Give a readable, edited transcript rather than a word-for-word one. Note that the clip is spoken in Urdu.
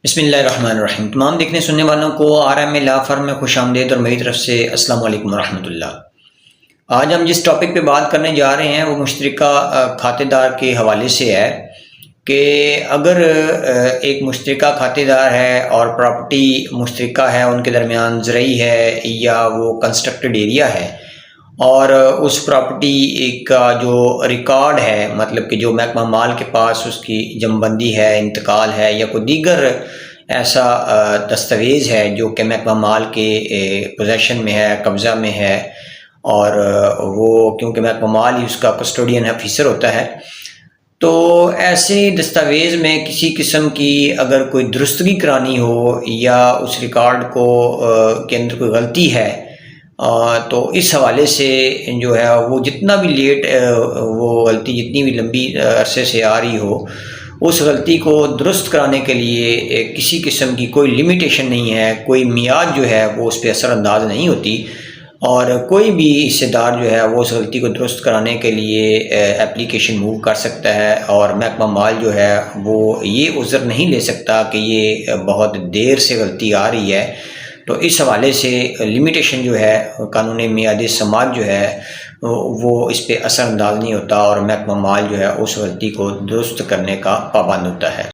بسم اللہ الرحمن الرحیم۔ تمام دیکھنے سننے والوں کو RMA لا فرم میں خوش آمدید اور میری طرف سے السلام علیکم ورحمۃ اللہ۔ آج ہم جس ٹاپک پہ بات کرنے جا رہے ہیں وہ مشترکہ کھاتے دار کے حوالے سے ہے کہ اگر ایک مشترکہ کھاتے دار ہے اور پراپرٹی مشترکہ ہے، ان کے درمیان زرعی ہے یا وہ کنسٹرکٹڈ ایریا ہے، اور اس پراپرٹی کا جو ریکارڈ ہے، مطلب کہ جو محکمہ مال کے پاس اس کی جمع ہے، انتقال ہے یا کوئی دیگر ایسا دستاویز ہے جو کہ محکمہ مال کے پوزیشن میں ہے، قبضہ میں ہے، اور وہ کیونکہ محکمہ مال ہی اس کا کسٹوڈین آفیسر ہوتا ہے، تو ایسے دستاویز میں کسی قسم کی اگر کوئی درستگی کرانی ہو یا اس ریکارڈ کو کے اندر کوئی غلطی ہے، تو اس حوالے سے جو ہے وہ جتنا بھی لیٹ وہ غلطی جتنی بھی لمبی عرصے سے آ رہی ہو، اس غلطی کو درست کرانے کے لیے کسی قسم کی کوئی لمیٹیشن نہیں ہے، کوئی میعاد جو ہے وہ اس پہ اثر انداز نہیں ہوتی، اور کوئی بھی حصے دار جو ہے وہ اس غلطی کو درست کرانے کے لیے اپلیکیشن موو کر سکتا ہے، اور محکمہ مال جو ہے وہ یہ عذر نہیں لے سکتا کہ یہ بہت دیر سے غلطی آ رہی ہے۔ تو اس حوالے سے لمیٹیشن جو ہے قانون میعاد سماعت جو ہے وہ اس پہ اثر انداز نہیں ہوتا، اور محکمہ مال جو ہے اس غلطی کو درست کرنے کا پابند ہوتا ہے۔